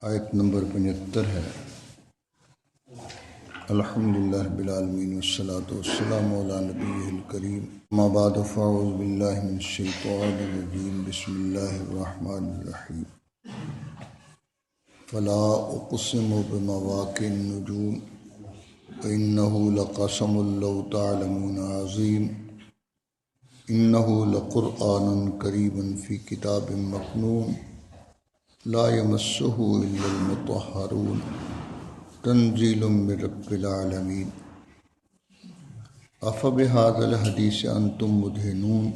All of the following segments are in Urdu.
آیت نمبر 75 ہے۔ الحمدللہ رب العالمین والصلاة والسلام علی نبیہ الکریم، اما بعد فاعوذ باللہ من الشیطان الرجیم، بسم اللہ الرحمن الرحیم۔ فلا اقسم بمواقع النجوم وإنه لقسم لو تعلمون عظیم، انه لقرآن کریم فی کتاب مکنون لا یمسہ الا المطہرون تنزیل من رب العالمین۔ افبہذا الحدیث انتم مدہنون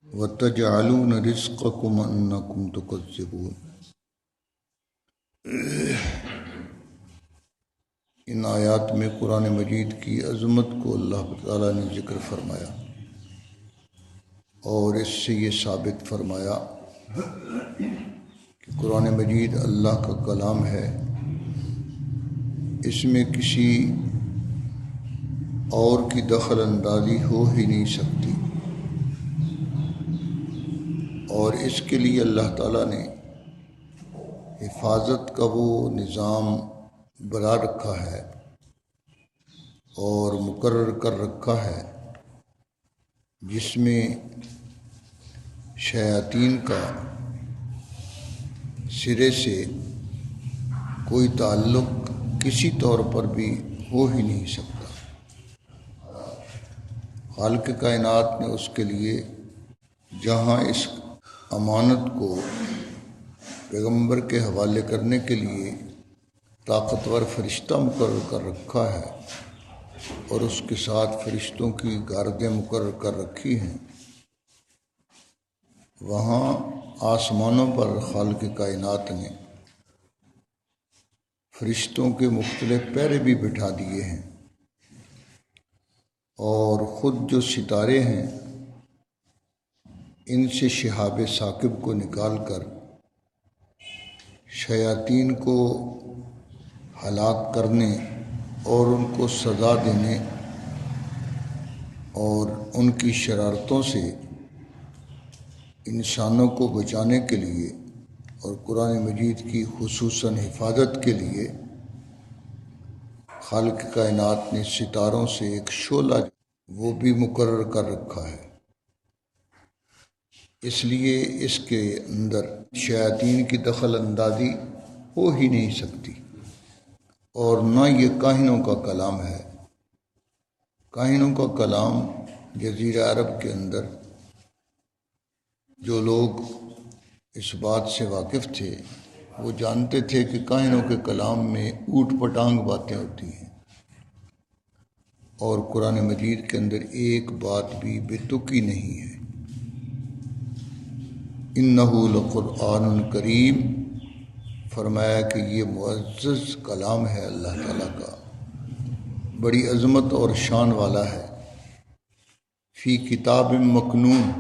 وتجعلون رزقکم انکم تکذبون۔ ان آیات میں قرآن مجید کی عظمت کو اللہ تعالیٰ نے ذکر فرمایا اور اس سے یہ ثابت فرمایا کہ قرآن مجید اللہ کا کلام ہے، اس میں کسی اور کی دخل اندازی ہو ہی نہیں سکتی، اور اس کے لیے اللہ تعالیٰ نے حفاظت کا وہ نظام بنا رکھا ہے اور مقرر کر رکھا ہے جس میں شیاطین کا سرے سے کوئی تعلق کسی طور پر بھی ہو ہی نہیں سکتا۔ خالق کائنات نے اس کے لیے جہاں اس امانت کو پیغمبر کے حوالے کرنے کے لیے طاقتور فرشتہ مقرر کر رکھا ہے اور اس کے ساتھ فرشتوں کی گاردیں مقرر کر رکھی ہیں، وہاں آسمانوں پر خالق کائنات نے فرشتوں کے مختلف پہرے بھی بٹھا دیے ہیں، اور خود جو ستارے ہیں ان سے شہاب ثاقب کو نکال کر شیاطین کو ہلاک کرنے اور ان کو سزا دینے اور ان کی شرارتوں سے انسانوں کو بچانے کے لیے اور قرآن مجید کی خصوصاً حفاظت کے لیے خالق کائنات نے ستاروں سے ایک شعلہ وہ بھی مقرر کر رکھا ہے، اس لیے اس کے اندر شیاطین کی دخل اندازی ہو ہی نہیں سکتی، اور نہ یہ کاہنوں کا کلام ہے۔ کاہنوں کا کلام جزیرہ عرب کے اندر جو لوگ اس بات سے واقف تھے وہ جانتے تھے کہ کاہنوں کے کلام میں اوٹ پٹانگ باتیں ہوتی ہیں، اور قرآن مجید کے اندر ایک بات بھی بے تکی نہیں ہے۔ انہ لقرآن کریم، فرمایا کہ یہ معزز کلام ہے اللہ تعالیٰ کا، بڑی عظمت اور شان والا ہے۔ فی کتاب مکنون،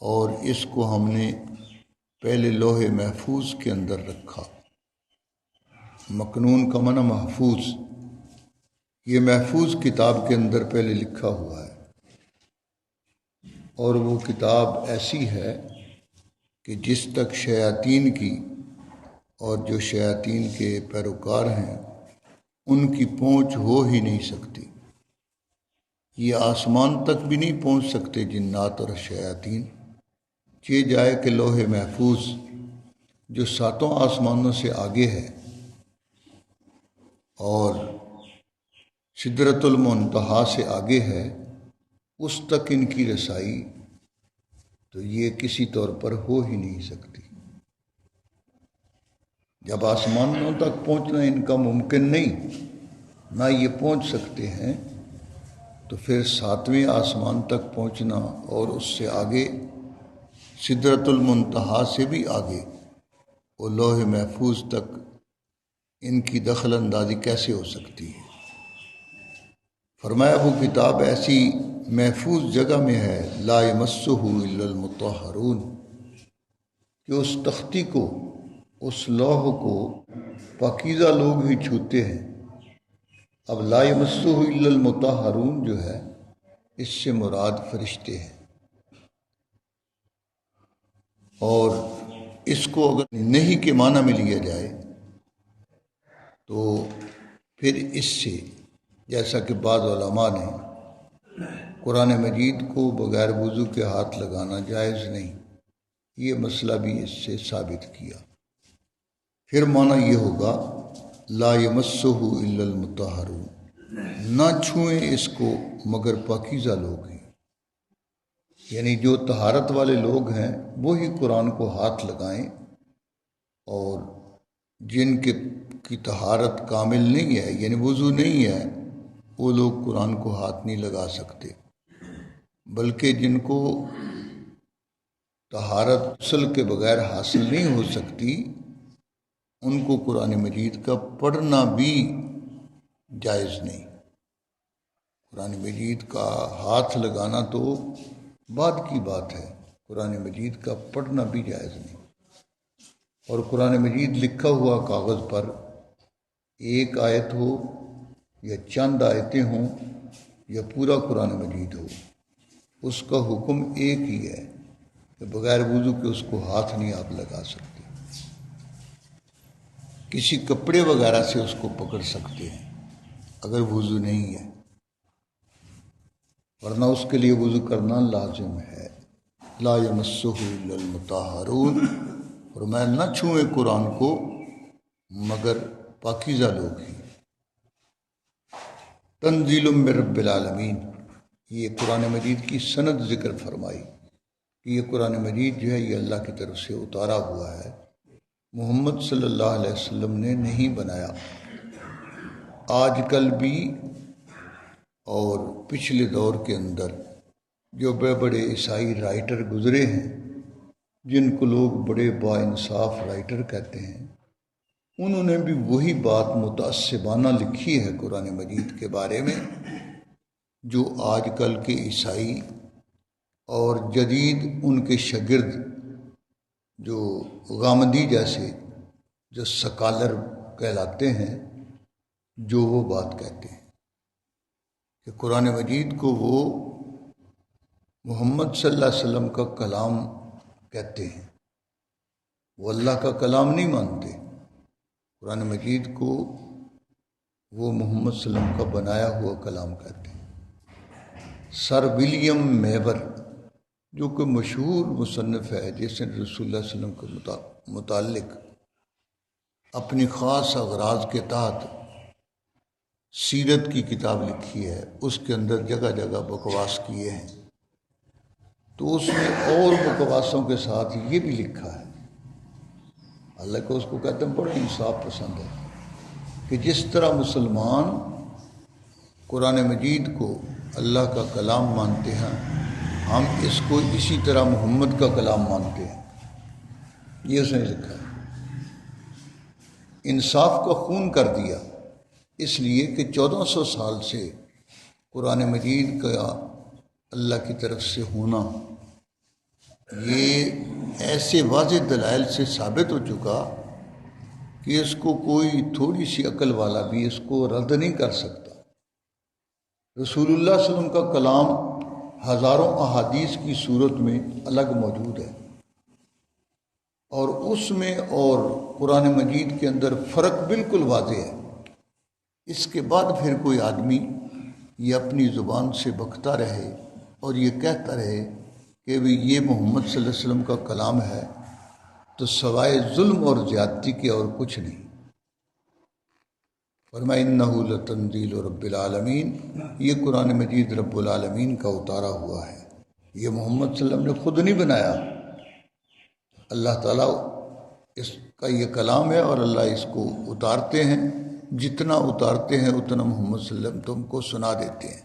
اور اس کو ہم نے پہلے لوح محفوظ کے اندر رکھا۔ مکنون کا معنی محفوظ، یہ محفوظ کتاب کے اندر پہلے لکھا ہوا ہے، اور وہ کتاب ایسی ہے کہ جس تک شیاطین کی اور جو شیاطین کے پیروکار ہیں ان کی پہنچ ہو ہی نہیں سکتی۔ یہ آسمان تک بھی نہیں پہنچ سکتے جنات اور شیاطین، یہ جائے کہ لوح محفوظ جو ساتوں آسمانوں سے آگے ہے اور سدرۃ المنتہا سے آگے ہے، اس تک ان کی رسائی تو یہ کسی طور پر ہو ہی نہیں سکتی۔ جب آسمانوں تک پہنچنا ان کا ممکن نہیں، نہ یہ پہنچ سکتے ہیں، تو پھر ساتویں آسمان تک پہنچنا اور اس سے آگے سدرۃ المنتہا سے بھی آگے وہ لوح محفوظ تک ان کی دخل اندازی کیسے ہو سکتی ہے؟ فرمایا وہ کتاب ایسی محفوظ جگہ میں ہے، لا یمسہ الا المطہرون، کہ اس تختی کو، اس لوح کو پاکیزہ لوگ ہی چھوتے ہیں۔ اب لا یمسہ الا المطہرون جو ہے اس سے مراد فرشتے ہیں، اور اس کو اگر نہیں کے معنی میں لیا جائے تو پھر اس سے، جیسا کہ بعض علماء نے قرآن مجید کو بغیر وضو کے ہاتھ لگانا جائز نہیں، یہ مسئلہ بھی اس سے ثابت کیا، پھر معنی یہ ہوگا لا یمسہ الا المطہرون، نہ چھوئیں اس کو مگر پاکیزہ لوگ ہیں، یعنی جو طہارت والے لوگ ہیں وہی قرآن کو ہاتھ لگائیں، اور جن کی طہارت کامل نہیں ہے یعنی وضو نہیں ہے وہ لوگ قرآن کو ہاتھ نہیں لگا سکتے، بلکہ جن کو طہارت غسل کے بغیر حاصل نہیں ہو سکتی ان کو قرآن مجید کا پڑھنا بھی جائز نہیں۔ قرآن مجید کا ہاتھ لگانا تو بعد کی بات ہے، قرآن مجید کا پڑھنا بھی جائز نہیں، اور قرآن مجید لکھا ہوا کاغذ پر ایک آیت ہو یا چند آیتیں ہوں یا پورا قرآن مجید ہو، اس کا حکم ایک ہی ہے کہ بغیر وضو کے اس کو ہاتھ نہیں آپ لگا سکتے، کسی کپڑے وغیرہ سے اس کو پکڑ سکتے ہیں اگر وضو نہیں ہے، ورنہ اس کے لیے وضو کرنا لازم ہے۔ لا یمسہ الا المطہرون، اور میں نہ چھوئیں قرآن کو مگر پاکیزہ لوگ ہی۔ تنزیل من رب العالمین، یہ قرآن مجید کی سند ذکر فرمائی کہ یہ قرآن مجید جو ہے یہ اللہ کی طرف سے اتارا ہوا ہے، محمد صلی اللہ علیہ وسلم نے نہیں بنایا۔ آج کل بھی اور پچھلے دور کے اندر جو بڑے بڑے عیسائی رائٹر گزرے ہیں، جن کو لوگ بڑے با انصاف رائٹر کہتے ہیں، انہوں نے بھی وہی بات متعصبانہ لکھی ہے قرآن مجید کے بارے میں جو آج کل کے عیسائی اور جدید ان کے شاگرد جو غامدی جیسے جو سکالر کہلاتے ہیں جو وہ بات کہتے ہیں کہ قرآن مجید کو وہ محمد صلی اللہ علیہ وسلم کا کلام کہتے ہیں، وہ اللہ کا کلام نہیں مانتے، قرآن مجید کو وہ محمد صلی اللہ علیہ وسلم کا بنایا ہوا کلام کہتے ہیں۔ سر ولیم میور جو کہ مشہور مصنف ہے، جس نے رسول اللہ صلی اللہ علیہ وسلم کے متعلق اپنی خاص اغراض کے تحت سیرت کی کتاب لکھی ہے، اس کے اندر جگہ جگہ بکواس کیے ہیں، تو اس میں اور بکواسوں کے ساتھ یہ بھی لکھا ہے، حالانکہ اس کو کہتے ہیں بڑا انصاف پسند ہے، کہ جس طرح مسلمان قرآن مجید کو اللہ کا کلام مانتے ہیں، ہم اس کو اسی طرح محمد کا کلام مانتے ہیں، یہ اس نے لکھا ہے۔ انصاف کا خون کر دیا، اس لیے کہ 1400 سال سے قرآن مجید کا اللہ کی طرف سے ہونا یہ ایسے واضح دلائل سے ثابت ہو چکا کہ اس کو کوئی تھوڑی سی عقل والا بھی اس کو رد نہیں کر سکتا۔ رسول اللہ صلی اللہ علیہ وسلم کا کلام ہزاروں احادیث کی صورت میں الگ موجود ہے، اور اس میں اور قرآن مجید کے اندر فرق بالکل واضح ہے۔ اس کے بعد پھر کوئی آدمی یہ اپنی زبان سے بکتا رہے اور یہ کہتا رہے کہ بھی یہ محمد صلی اللہ علیہ وسلم کا کلام ہے، تو سوائے ظلم اور زیادتی کے اور کچھ نہیں۔ فرمایا انہ لتنزیل رب العالمین، یہ قرآن مجید رب العالمین کا اتارا ہوا ہے، یہ محمد صلی اللہ علیہ وسلم نے خود نہیں بنایا، اللہ تعالیٰ اس کا یہ کلام ہے اور اللہ اس کو اتارتے ہیں، جتنا اتارتے ہیں اتنا محمد صلی اللہ علیہ وسلم تم کو سنا دیتے ہیں۔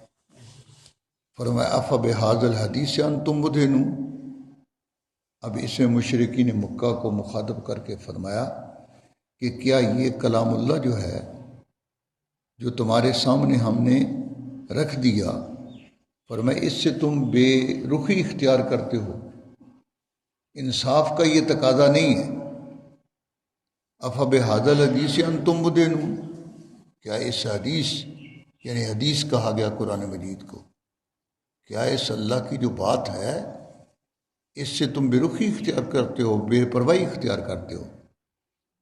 فرمایا افبہذا الحدیث انتم مدہنون، اب اس میں مشرکین مکہ کو مخاطب کر کے فرمایا کہ کیا یہ کلام اللہ جو ہے جو تمہارے سامنے ہم نے رکھ دیا، فرمایا اس سے تم بے رخی اختیار کرتے ہو، انصاف کا یہ تقاضا نہیں ہے۔ افبہذا الحدیث انتم مدہنون، کیا اس حدیث یعنی حدیث کہا گیا قرآن مجید کو، کیا اس اللہ کی جو بات ہے اس سے تم بے رخی اختیار کرتے ہو، بے پرواہی اختیار کرتے ہو۔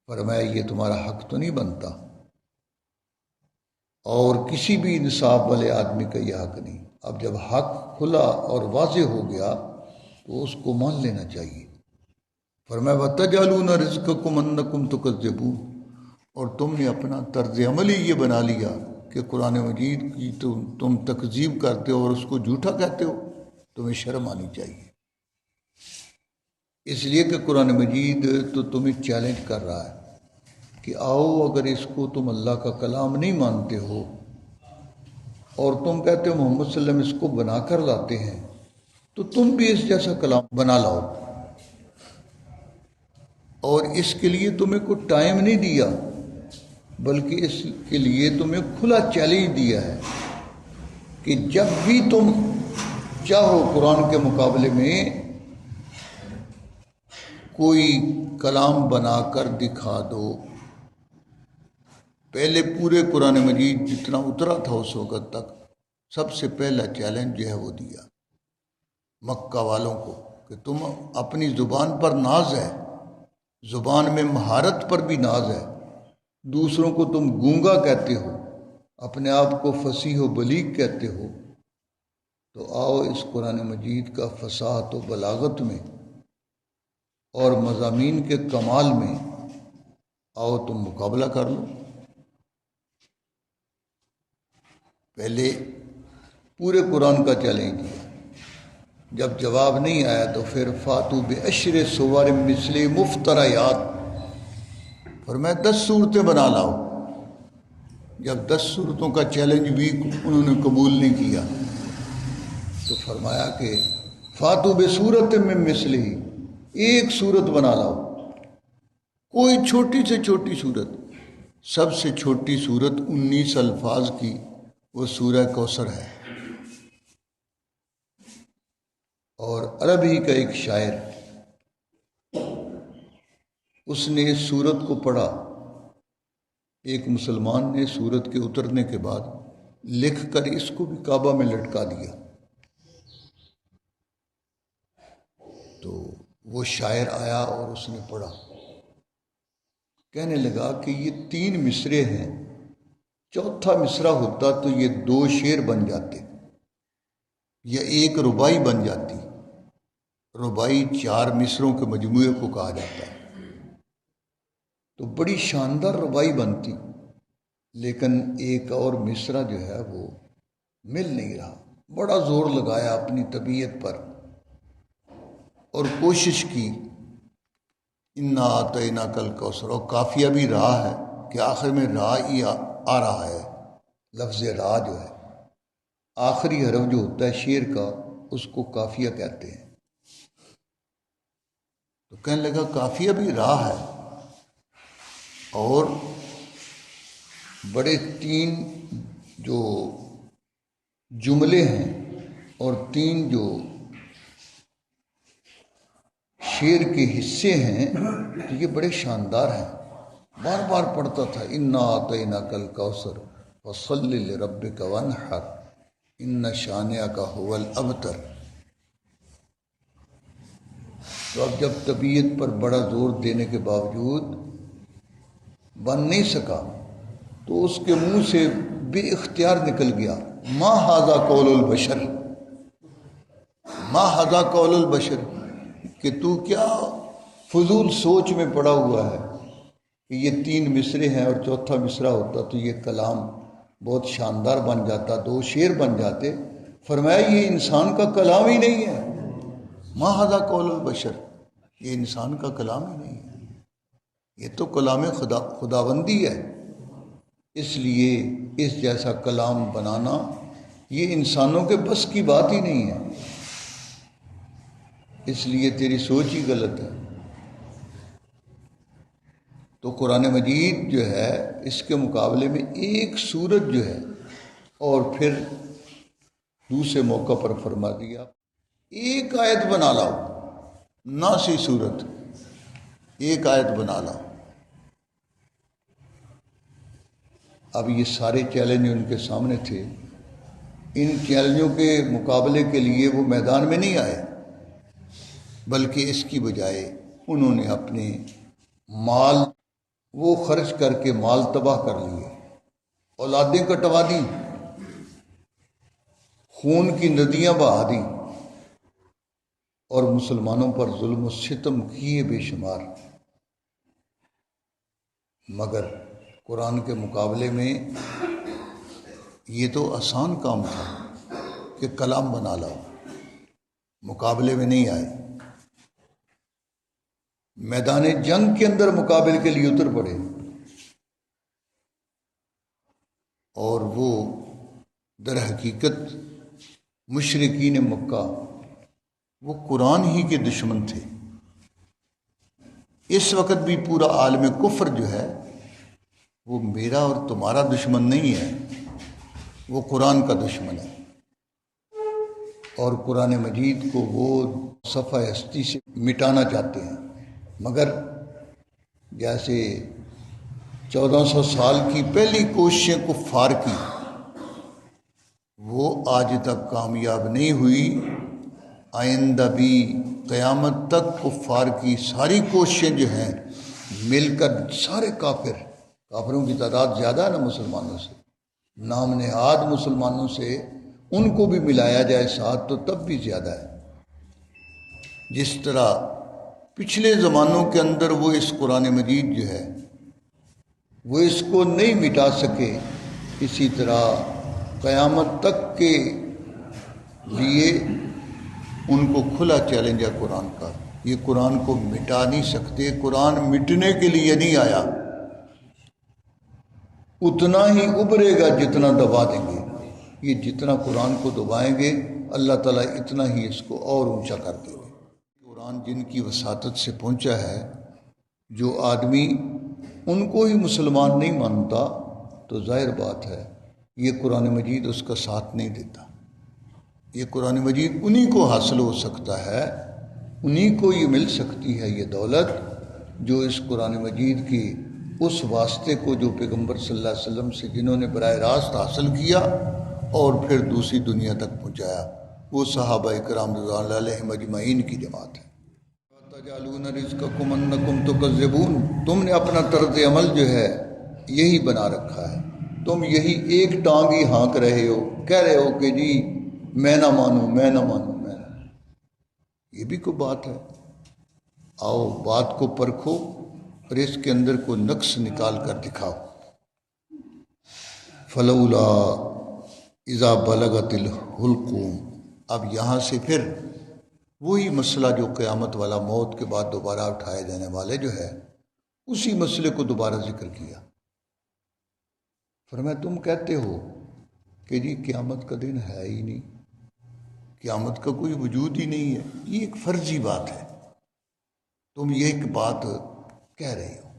فرمایا یہ تمہارا حق تو نہیں بنتا، اور کسی بھی انصاف والے آدمی کا یہ حق نہیں۔ اب جب حق کھلا اور واضح ہو گیا تو اس کو مان لینا چاہیے۔ فرمایا وَتَجْعَلُونَ رِزْقَكُمْ أَنَّكُمْ تُكَذِّبُونَ، اور تم نے اپنا طرز عمل ہی یہ بنا لیا کہ قرآن مجید کی تم تکذیب کرتے ہو اور اس کو جھوٹا کہتے ہو۔ تمہیں شرم آنی چاہیے، اس لیے کہ قرآن مجید تو تمہیں چیلنج کر رہا ہے کہ آؤ، اگر اس کو تم اللہ کا کلام نہیں مانتے ہو اور تم کہتے ہو محمد صلی اللہ علیہ وسلم اس کو بنا کر لاتے ہیں، تو تم بھی اس جیسا کلام بنا لاؤ۔ اور اس کے لیے تمہیں کوئی ٹائم نہیں دیا، بلکہ اس کے لیے تمہیں کھلا چیلنج دیا ہے کہ جب بھی تم چاہو قرآن کے مقابلے میں کوئی کلام بنا کر دکھا دو۔ پہلے پورے قرآن مجید جتنا اترا تھا اس وقت تک سب سے پہلا چیلنج جو ہے وہ دیا مکہ والوں کو کہ تم اپنی زبان پر ناز ہے، زبان میں مہارت پر بھی ناز ہے، دوسروں کو تم گونگا کہتے ہو، اپنے آپ کو فصیح و بلیغ کہتے ہو، تو آؤ اس قرآن مجید کا فصاحت و بلاغت میں اور مضامین کے کمال میں آؤ تم مقابلہ کر لو۔ پہلے پورے قرآن کا چیلنج دیا، جب جواب نہیں آیا تو پھر فاتو بعشر صور مثل مفتریات، فرمایا 10 صورتیں بنا لاؤ۔ جب 10 صورتوں کا چیلنج بھی انہوں نے قبول نہیں کیا تو فرمایا کہ فاتو بصورت من مثلہ، ایک صورت بنا لاؤ، کوئی چھوٹی سے چھوٹی صورت۔ سب سے چھوٹی صورت 19 الفاظ کی وہ سورہ کوثر ہے۔ اور عربی کا ایک شاعر، اس نے اس سورت کو پڑھا، ایک مسلمان نے سورت کے اترنے کے بعد لکھ کر اس کو بھی کعبہ میں لٹکا دیا۔ تو وہ شاعر آیا اور اس نے پڑھا، کہنے لگا کہ یہ 3 مصرے ہیں، چوتھا مصرع ہوتا تو یہ 2 شعر بن جاتے یا ایک ربائی بن جاتی۔ ربائی 4 مصروں کے مجموعے کو کہا جاتا ہے، تو بڑی شاندار ربائی بنتی، لیکن ایک اور مصرع جو ہے وہ مل نہیں رہا۔ بڑا زور لگایا اپنی طبیعت پر اور کوشش کی، انا اعطیناک الکوثر، اور قافیہ بھی را ہے کہ آخر میں را ہی آ رہا ہے۔ لفظ را جو ہے آخری حرف جو ہوتا ہے شعر کا، اس کو قافیہ کہتے ہیں۔ تو کہنے لگا قافیہ بھی را ہے، اور بڑے 3 جو جملے ہیں اور 3 جو شعر کے حصے ہیں تو یہ بڑے شاندار ہیں۔ بار بار پڑھتا تھا، انا اعطیناک الکوثر فصل لربک وانحر ان شانئک هو الابتر۔ تو اب جب طبیعت پر بڑا زور دینے کے باوجود بن نہیں سکا تو اس کے منہ سے بے اختیار نکل گیا، ما ھذا قول البشر، ما ھذا قول البشر، کہ تو کیا فضول سوچ میں پڑا ہوا ہے کہ یہ 3 مصرے ہیں اور چوتھا مصرع ہوتا تو یہ کلام بہت شاندار بن جاتا، 2 شعر بن جاتے۔ فرمایا یہ انسان کا کلام ہی نہیں ہے، ما ھذا قول البشر، یہ انسان کا کلام ہی نہیں ہے، یہ تو کلام خداوندی ہے۔ اس لیے اس جیسا کلام بنانا یہ انسانوں کے بس کی بات ہی نہیں ہے، اس لیے تیری سوچ ہی غلط ہے۔ تو قرآن مجید جو ہے اس کے مقابلے میں ایک سورت جو ہے، اور پھر دوسرے موقع پر فرما دیا ایک آیت بنا لاؤ، نہ سی سورت، ایک آیت بنا لاؤ۔ اب یہ سارے چیلنج ان کے سامنے تھے، ان چیلنجوں کے مقابلے کے لیے وہ میدان میں نہیں آئے، بلکہ اس کی بجائے انہوں نے اپنے مال وہ خرچ کر کے مال تباہ کر لیے، اولادیں کٹوا دیں، خون کی ندیاں بہا دیں، اور مسلمانوں پر ظلم و ستم کیے بے شمار۔ مگر قرآن کے مقابلے میں یہ تو آسان کام تھا کہ کلام بنا لاؤ، مقابلے میں نہیں آئے، میدان جنگ کے اندر مقابلے کے لیے اتر پڑے، اور وہ در حقیقت مشرکین مکہ وہ قرآن ہی کے دشمن تھے۔ اس وقت بھی پورا عالم کفر جو ہے وہ میرا اور تمہارا دشمن نہیں ہے، وہ قرآن کا دشمن ہے، اور قرآن مجید کو وہ صفحہ ہستی سے مٹانا چاہتے ہیں۔ مگر جیسے 1400 سال کی پہلی کوششیں کفار کی، وہ آج تک کامیاب نہیں ہوئی، آئندہ بھی قیامت تک کفار کی ساری کوششیں جو ہیں مل کر سارے کافروں کی تعداد زیادہ ہے نا مسلمانوں سے، نام نہاد مسلمانوں سے ان کو بھی ملایا جائے ساتھ تو تب بھی زیادہ ہے۔ جس طرح پچھلے زمانوں کے اندر وہ اس قرآن مجید جو ہے وہ اس کو نہیں مٹا سکے، اسی طرح قیامت تک کے لیے ان کو کھلا چیلنج ہے قرآن کا، یہ قرآن کو مٹا نہیں سکتے، قرآن مٹنے کے لیے نہیں آیا، اتنا ہی ابھرے گا جتنا دبا دیں گے، یہ جتنا قرآن کو دبائیں گے اللہ تعالیٰ اتنا ہی اس کو اور اونچا کر دیں گے۔ قرآن جن کی وساطت سے پہنچا ہے، جو آدمی ان کو ہی مسلمان نہیں مانتا تو ظاہر بات ہے یہ قرآن مجید اس کا ساتھ نہیں دیتا، یہ قرآن مجید انہی کو حاصل ہو سکتا ہے، انہی کو یہ مل سکتی ہے یہ دولت جو اس قرآن مجید کی اس واسطے کو جو پیغمبر صلی اللہ علیہ وسلم سے جنہوں نے براہ راست حاصل کیا اور پھر دوسری دنیا تک پہنچایا، وہ صحابہ کرام رضوان اللہ علیہم اجمعین کی جماعت ہے۔ تجعلون رزقکم انکم تکذبون، تم نے اپنا طرز عمل جو ہے یہی بنا رکھا ہے، تم یہی ایک ٹانگ ہی ہانک رہے ہو، کہہ رہے ہو کہ جی میں نہ مانوں میں نہ مانوں میں نہ، یہ بھی کوئی بات ہے؟ آؤ بات کو پرکھو اور اس کے اندر کوئی نقص نکال کر دکھاؤ۔ فلولا اذا بلغت الحلقوم، اب یہاں سے پھر وہی مسئلہ جو قیامت والا، موت کے بعد دوبارہ اٹھائے جانے والے جو ہے، اسی مسئلے کو دوبارہ ذکر کیا۔ فرمایا تم کہتے ہو کہ جی قیامت کا دن ہے ہی نہیں، قیامت کا کوئی وجود ہی نہیں ہے، یہ ایک فرضی بات ہے، تم یہ ایک بات کہہ رہے ہو۔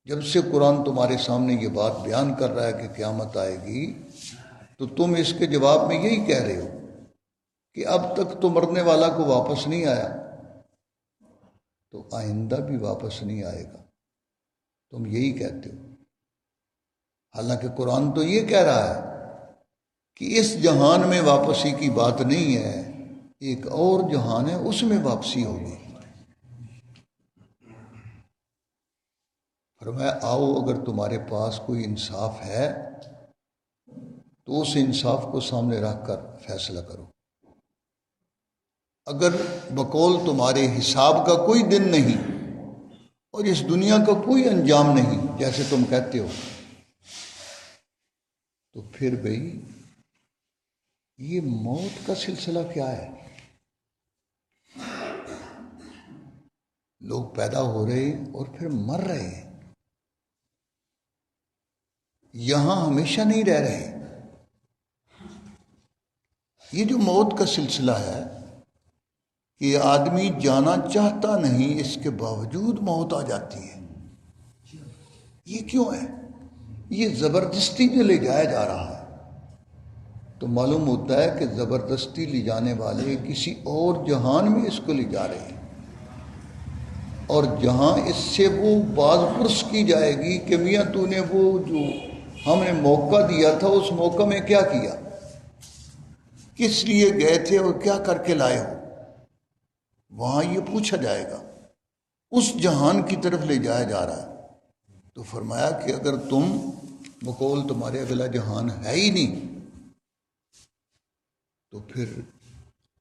جب سے قرآن تمہارے سامنے یہ بات بیان کر رہا ہے کہ قیامت آئے گی، تو تم اس کے جواب میں یہی کہہ رہے ہو کہ اب تک تو مرنے والا کو واپس نہیں آیا، تو آئندہ بھی واپس نہیں آئے گا، تم یہی کہتے ہو۔ حالانکہ قرآن تو یہ کہہ رہا ہے کہ اس جہان میں واپسی کی بات نہیں ہے، ایک اور جہان ہے اس میں واپسی ہوگی۔ فرمایا آؤ اگر تمہارے پاس کوئی انصاف ہے تو اس انصاف کو سامنے رکھ کر فیصلہ کرو۔ اگر بقول تمہارے حساب کا کوئی دن نہیں اور اس دنیا کا کوئی انجام نہیں جیسے تم کہتے ہو، تو پھر بھئی یہ موت کا سلسلہ کیا ہے؟ لوگ پیدا ہو رہے اور پھر مر رہے ہیں، یہاں ہمیشہ نہیں رہ رہے۔ یہ جو موت کا سلسلہ ہے کہ آدمی جانا چاہتا نہیں، اس کے باوجود موت آ جاتی ہے، یہ کیوں ہے؟ یہ زبردستی جو لے جایا جا رہا ہے، تو معلوم ہوتا ہے کہ زبردستی لے جانے والے کسی اور جہان میں اس کو لے جا رہے ہیں، اور جہاں اس سے وہ باز پرس کی جائے گی کہ میاں تو نے وہ جو ہم نے موقع دیا تھا اس موقع میں کیا کیا، کس لیے گئے تھے اور کیا کر کے لائے ہو۔ وہاں یہ پوچھا جائے گا، اس جہان کی طرف لے جایا جا رہا ہے۔ تو فرمایا کہ اگر تم بقول تمہارے اگلا جہان ہے ہی نہیں، تو پھر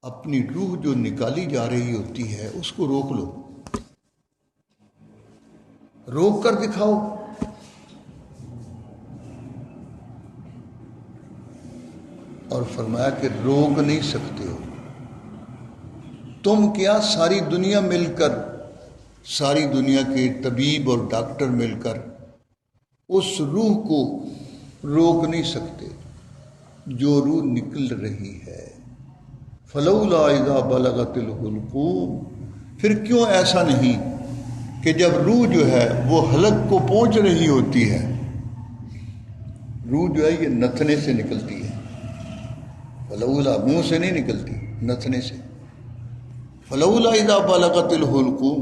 اپنی روح جو نکالی جا رہی ہوتی ہے اس کو روک لو، روک کر دکھاؤ۔ اور فرمایا کہ روک نہیں سکتے ہو تم، کیا ساری دنیا مل کر، ساری دنیا کے طبیب اور ڈاکٹر مل کر اس روح کو روک نہیں سکتے جو روح نکل رہی ہے۔ فلولا اذا بلغت الحلقوم، پھر کیوں ایسا نہیں کہ جب روح جو ہے وہ حلق کو پہنچ رہی ہوتی ہے، روح جو ہے یہ نتھنے سے نکلتی ہے، فلولا منہ سے نہیں نکلتی، نتھنے سے۔ فلولا اذا بلغت الحلقوم،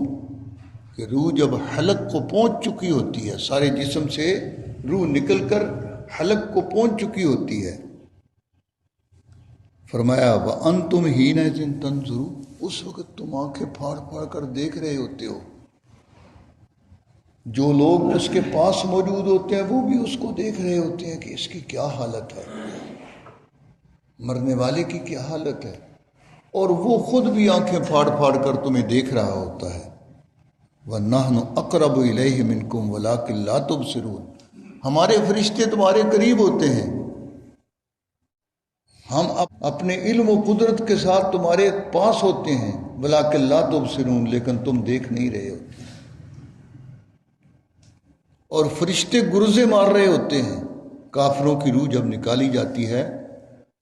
کہ روح جب حلق کو پہنچ چکی ہوتی ہے، سارے جسم سے روح نکل کر حلق کو پہنچ چکی ہوتی ہے، فرمایا وَأَنْتُمْ حِينَئِذٍ تَنْظُرُونَ، اس وقت تم آنکھیں پھاڑ پھاڑ کر دیکھ رہے ہوتے ہو، جو لوگ اس کے پاس موجود ہوتے ہیں وہ بھی اس کو دیکھ رہے ہوتے ہیں کہ اس کی کیا حالت ہے، مرنے والے کی کیا حالت ہے، اور وہ خود بھی آنکھیں پھاڑ پھاڑ کر تمہیں دیکھ رہا ہوتا ہے۔ وَنَحْنُ أَقْرَبُ إِلَيْهِ مِنْكُمْ وَلَكِنْ لَا تُبْصِرُونَ، ہمارے فرشتے تمہارے قریب ہوتے ہیں، ہم اپنے علم و قدرت کے ساتھ تمہارے پاس ہوتے ہیں، وَلَكِنْ لَا تُبْصِرُونَ، لیکن تم دیکھ نہیں رہے ہوتے، اور فرشتے گرزے مار رہے ہوتے ہیں۔ کافروں کی روح جب نکالی جاتی ہے،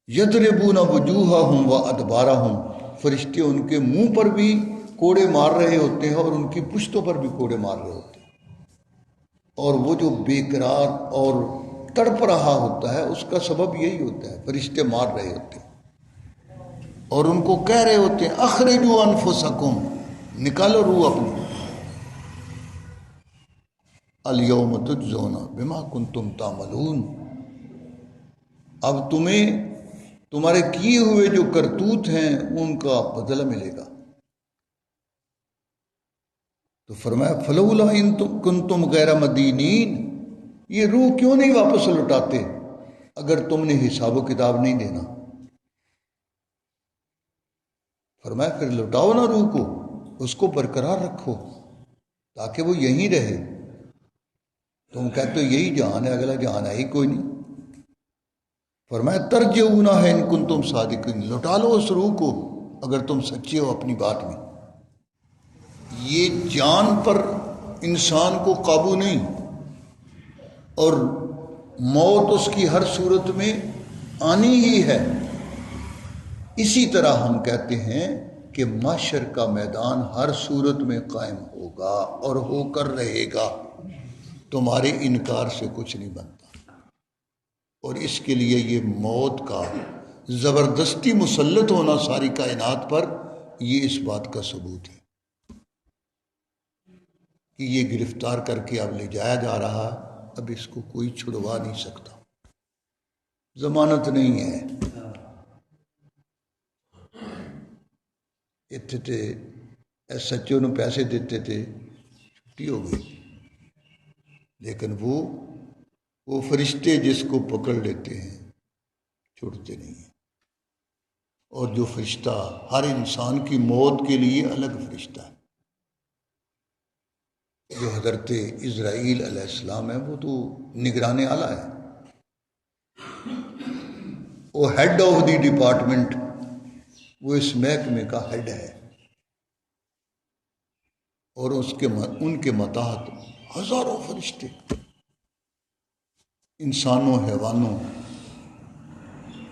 یضربون وجوہہم وادبارہم، فرشتے ان کے منہ پر بھی کوڑے مار رہے ہوتے ہیں اور ان کی پشتوں پر بھی کوڑے مار رہے ہوتے ہیں، اور وہ جو بے قرار اور تڑپ رہا ہوتا ہے اس کا سبب یہی ہوتا ہے، فرشتے مار رہے ہوتے ہیں اور ان کو کہہ رہے ہوتے ہیں اخرجوا انفسکم، نکالو روح اپنی، الیوم تجزون بما کنتم تعملون، اب تمہیں تمہارے کیے ہوئے جو کرتوت ہیں ان کا بدلہ ملے گا۔ تو فرمایا فلولا ان کنتم غیر مدینین، یہ روح کیوں نہیں واپس لوٹاتے اگر تم نے حساب و کتاب نہیں دینا۔ فرمایا پھر لوٹاؤ نا روح کو، اس کو برقرار رکھو تاکہ وہ یہیں رہے۔ تم کہتے ہو یہی جہان ہے، اگلا جہان ہے ہی کوئی نہیں۔ فرمایا ترجعونہ ہے ان کنتم صادقین، لوٹا لو اس روح کو اگر تم سچے ہو اپنی بات میں۔ یہ جان پر انسان کو قابو نہیں، اور موت اس کی ہر صورت میں آنی ہی ہے۔ اسی طرح ہم کہتے ہیں کہ محشر کا میدان ہر صورت میں قائم ہوگا اور ہو کر رہے گا، تمہارے انکار سے کچھ نہیں بنتا، اور اس کے لیے یہ موت کا زبردستی مسلط ہونا ساری کائنات پر، یہ اس بات کا ثبوت ہے کہ یہ گرفتار کر کے اب لے جایا جا رہا، اب اس کو کوئی چھڑوا نہیں سکتا، ضمانت نہیں ہے۔ اتنے تے ایس ایچ او نے پیسے دیتے تھے، چھٹی ہو گئی، لیکن وہ فرشتے جس کو پکڑ لیتے ہیں چھوڑتے نہیں ہیں، اور جو فرشتہ ہر انسان کی موت کے لیے الگ فرشتہ ہے، جو حضرت اسرائیل علیہ السلام ہے، وہ تو نگران اعلیٰ ہے، وہ ہیڈ آف دی ڈپارٹمنٹ، وہ اس محکمے کا ہیڈ ہے، اور ان کے ماتحت ہزاروں فرشتے، انسانوں، حیوانوں،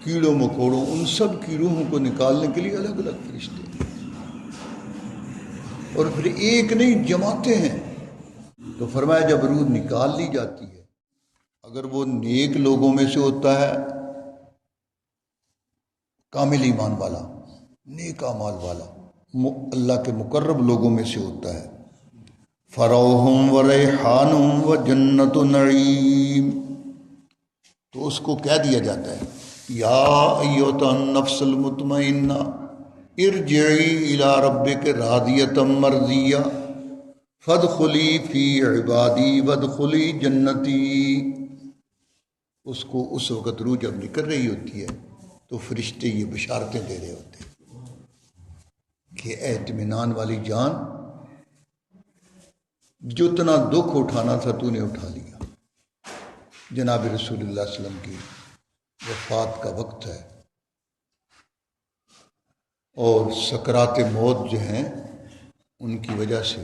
کیڑوں مکوڑوں، ان سب کی روحوں کو نکالنے کے لیے الگ الگ فرشتے، اور پھر ایک نہیں جماتے ہیں۔ تو فرمایا جب روح نکال لی جاتی ہے، اگر وہ نیک لوگوں میں سے ہوتا ہے، کامل ایمان والا، نیک اعمال والا، اللہ کے مقرب لوگوں میں سے ہوتا ہے، فروحم و ریحان و جنت و نعیم، تو اس کو کہہ دیا جاتا ہے یا ایتھا النفس المطمئنہ ارجعی الی ربک راضیۃ مرضیہ فادخلی فی عبادی وادخلی جنتی۔ اس کو اس وقت روح جب نکل رہی ہوتی ہے تو فرشتے یہ بشارتیں دے رہے ہوتے ہیں کہ اے اطمینان والی جان، جتنا دکھ اٹھانا تھا تو نے اٹھا لیا۔ جناب رسول اللہ صلی اللہ علیہ وسلم کی وفات کا وقت ہے اور سکرات موت جو ہیں ان کی وجہ سے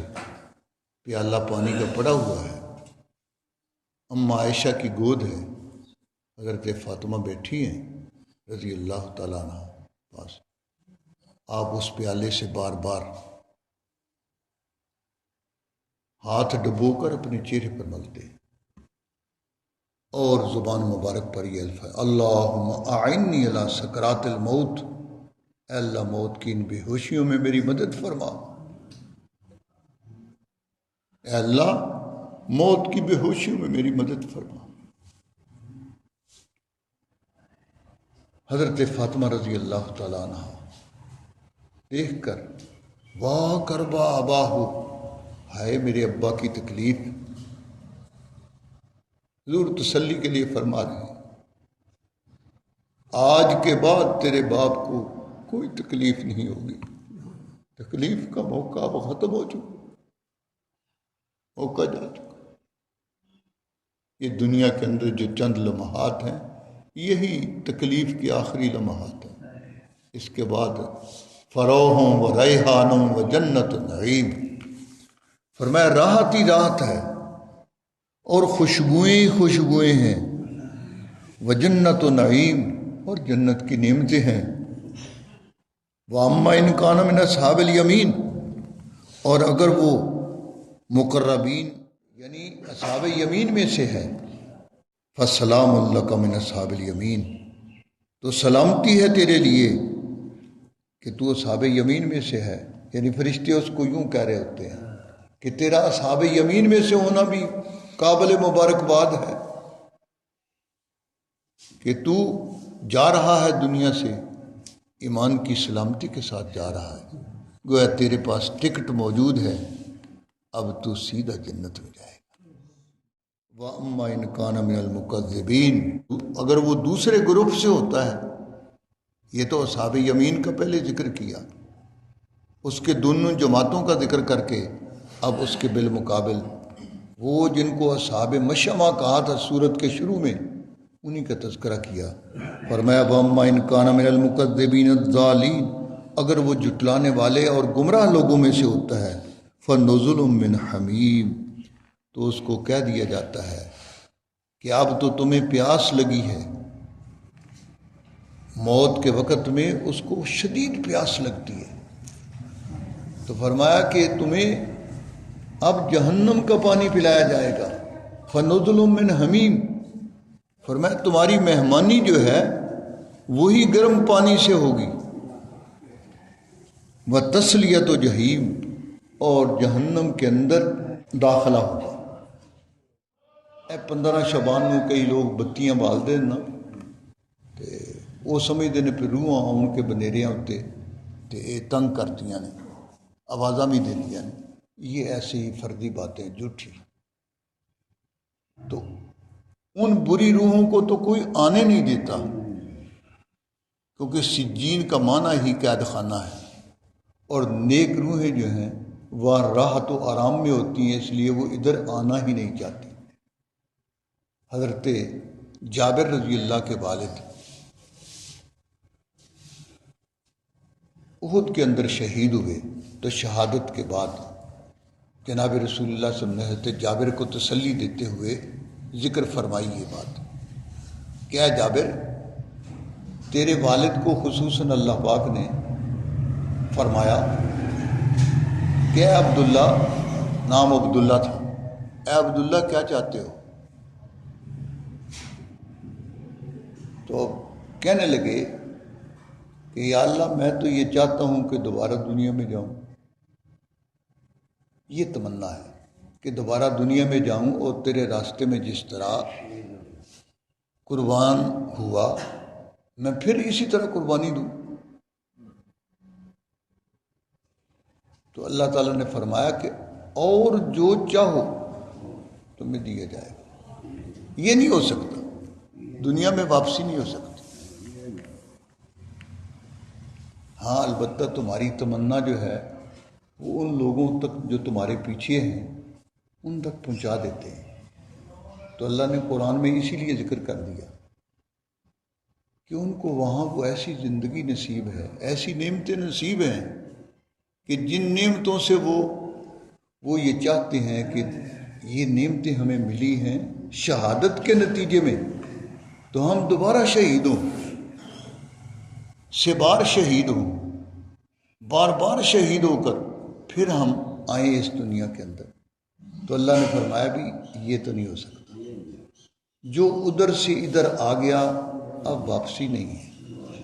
پیالہ پانی کا پڑا ہوا ہے۔ اما عائشہ کی گود ہے، حضرت فاطمہ بیٹھی ہیں رضی اللہ تعالیٰ عنہ پاس، آپ اس پیالے سے بار بار ہاتھ ڈبو کر اپنے چہرے پر ملتے اور زبان مبارک پر یہ الفاظ، اللہم اعنی علی سکرات الموت، اے اللہ موت کی ان بے ہوشیوں میں میری مدد فرما، اے اللہ موت کی بے ہوشیوں میں میری مدد فرما۔ حضرت فاطمہ رضی اللہ تعالیٰ عنہ دیکھ کر واہ کربا اباہو، ہائے میرے ابا کی تکلیف، حضور تسلی کے لیے فرما رہے ہیں آج کے بعد تیرے باپ کو کوئی تکلیف نہیں ہوگی، تکلیف کا موقع اب ختم ہو چکا، موقع جا چکا۔ یہ دنیا کے اندر جو چند لمحات ہیں یہی تکلیف کے آخری لمحات ہیں، اس کے بعد فروح و ریحان و جنت نعیم، فرمایا راحت ہی راحت ہے اور خوشبوئیں خوشبوئیں ہیں، و جنت و نعیم، اور جنت کی نعمتیں ہیں، وَأَمَّا إِنْ كَانَ مِنْ أَصْحَابِ الْيَمِينَ، اور اگر وہ مقربین یعنی اصحاب یمین میں سے ہے، فَسَلَامٌ لَكَ مِنْ أَصْحَابِ الْيَمِينَ، تو سلامتی ہے تیرے لیے کہ تو اصحاب یمین میں سے ہے، یعنی فرشتے اس کو یوں کہہ رہے ہوتے ہیں کہ تیرا اصحاب یمین میں سے ہونا بھی قابل مبارکباد ہے کہ تو جا رہا ہے دنیا سے ایمان کی سلامتی کے ساتھ جا رہا ہے، گویا تیرے پاس ٹکٹ موجود ہے، اب تو سیدھا جنت میں جائے گا۔ وَأَمَّا إِنْ كَانَ مِنَ الْمُكَذِّبِينَ، اگر وہ دوسرے گروپ سے ہوتا ہے، یہ تو اصحاب یمین کا پہلے ذکر کیا، اس کے دونوں جماعتوں کا ذکر کر کے اب اس کے بالمقابل وہ جن کو اصحاب مشأمہ کہا تھا سورت کے شروع میں، انہی کا تذکرہ کیا، فرمایا وَأَمَّا إِنْ كَانَ مِنَ الْمُكَذِّبِينَ الضَّالِينَ، اگر وہ جھٹلانے والے اور گمراہ لوگوں میں سے ہوتا ہے، فَنُزُلٌ مِّنْ حَمِيمٍ، تو اس کو کہہ دیا جاتا ہے کہ اب تو تمہیں پیاس لگی ہے، موت کے وقت میں اس کو شدید پیاس لگتی ہے، تو فرمایا کہ تمہیں اب جہنم کا پانی پلایا جائے گا، فَنُزُلٌ مِّنْ حَمِيمٍ، فرمایا تمہاری مہمانی جو ہے وہی گرم پانی سے ہوگی، وَتَصْلِيَةُ جَحِيمٍ، اور جہنم کے اندر داخلہ ہوگا۔ 15 شعبان میں کئی لوگ بتیاں بال دیں نا تے وہ سمجھتے ہیں پھر روحاں ان کے بنیریاں ہوتے تے تنگ کرتیاں نے، آوازاں بھی دیندیاں نے، یہ ایسی ہی فردی باتیں جھوٹھی، تو ان بری روحوں کو تو کوئی آنے نہیں دیتا، کیونکہ سجین کا معنی ہی قید خانہ ہے، اور نیک روحیں جو ہیں وہ راحت و آرام میں ہوتی ہیں، اس لیے وہ ادھر آنا ہی نہیں چاہتی۔ حضرت جابر رضی اللہ کے والد احد کے اندر شہید ہوئے، تو شہادت کے بعد جناب رسول اللہ صلی اللہ علیہ وسلم نے حضرت جابر کو تسلی دیتے ہوئے ذکر فرمائی یہ بات، کیا جابر تیرے والد کو خصوصاً اللہ پاک نے فرمایا کہ اے عبداللہ، نام عبداللہ تھا، اے عبداللہ کیا چاہتے ہو؟ تو کہنے لگے کہ یا اللہ میں تو یہ چاہتا ہوں کہ دوبارہ دنیا میں جاؤں، یہ تمنا ہے کہ دوبارہ دنیا میں جاؤں اور تیرے راستے میں جس طرح قربان ہوا میں پھر اسی طرح قربانی دوں۔ تو اللہ تعالیٰ نے فرمایا کہ اور جو چاہو تمہیں دیا جائے گا. یہ نہیں ہو سکتا، دنیا میں واپسی نہیں ہو سکتی. ہاں البتہ تمہاری تمنا جو ہے وہ ان لوگوں تک جو تمہارے پیچھے ہیں ان تک پہنچا دیتے ہیں. تو اللہ نے قرآن میں اسی لیے ذکر کر دیا کہ ان کو وہاں وہ ایسی زندگی نصیب ہے، ایسی نعمتیں نصیب ہیں کہ جن نعمتوں سے وہ یہ چاہتے ہیں کہ یہ نعمتیں ہمیں ملی ہیں شہادت کے نتیجے میں، تو ہم دوبارہ شہید ہوں، سے بار شہید ہوں، بار بار شہید ہو کر پھر ہم آئیں اس دنیا کے اندر. تو اللہ نے فرمایا بھی یہ تو نہیں ہو سکتا. جو ادھر سے ادھر آ گیا اب واپسی نہیں ہے،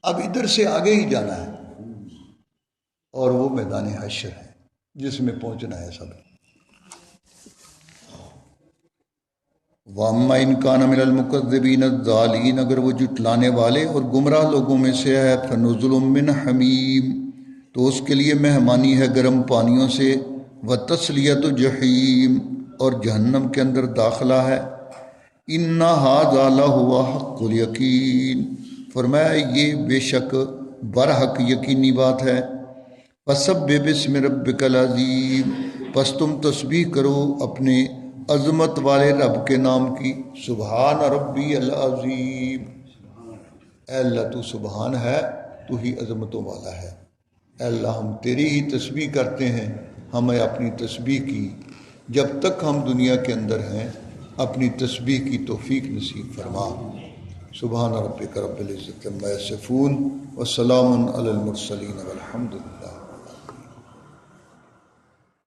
اب ادھر سے آگے ہی جانا ہے، اور وہ میدان حشر ہے جس میں پہنچنا ہے سب. وَأَمَّا إِنْ كَانَ مِنَ الْمُكَذِّبِينَ الضَّالِينَ، اگر وہ جھٹلانے والے اور گمراہ لوگوں میں سے ہے، فَنُزُلٌ مِّنْ حَمِيمٍ، تو اس کے لیے مہمانی ہے گرم پانیوں سے، وَتَصْلِيَةُ جَحِيمٍ، اور جہنم کے اندر داخلہ ہے. إِنَّ هَذَا لَهُوَ حَقُّ الْيَقِينِ، فرمایا یہ بے شک برحق یقینی بات ہے. فَسَبِّحْ بِاسْمِ رَبِّكَ الْعَظِيمِ، پس تم تسبیح کرو اپنے عظمت والے رب کے نام کی. سبحان ربی العظیم، اے اللہ تو سبحان ہے، تو ہی عظمتوں والا ہے. اے اللہ ہم تیری ہی تسبیح کرتے ہیں، ہمیں اپنی تسبیح کی جب تک ہم دنیا کے اندر ہیں اپنی تسبیح کی توفیق نصیب فرما. سبحان ربک رب العزت عما یصفون وسلام علی المرسلین والحمد للہ.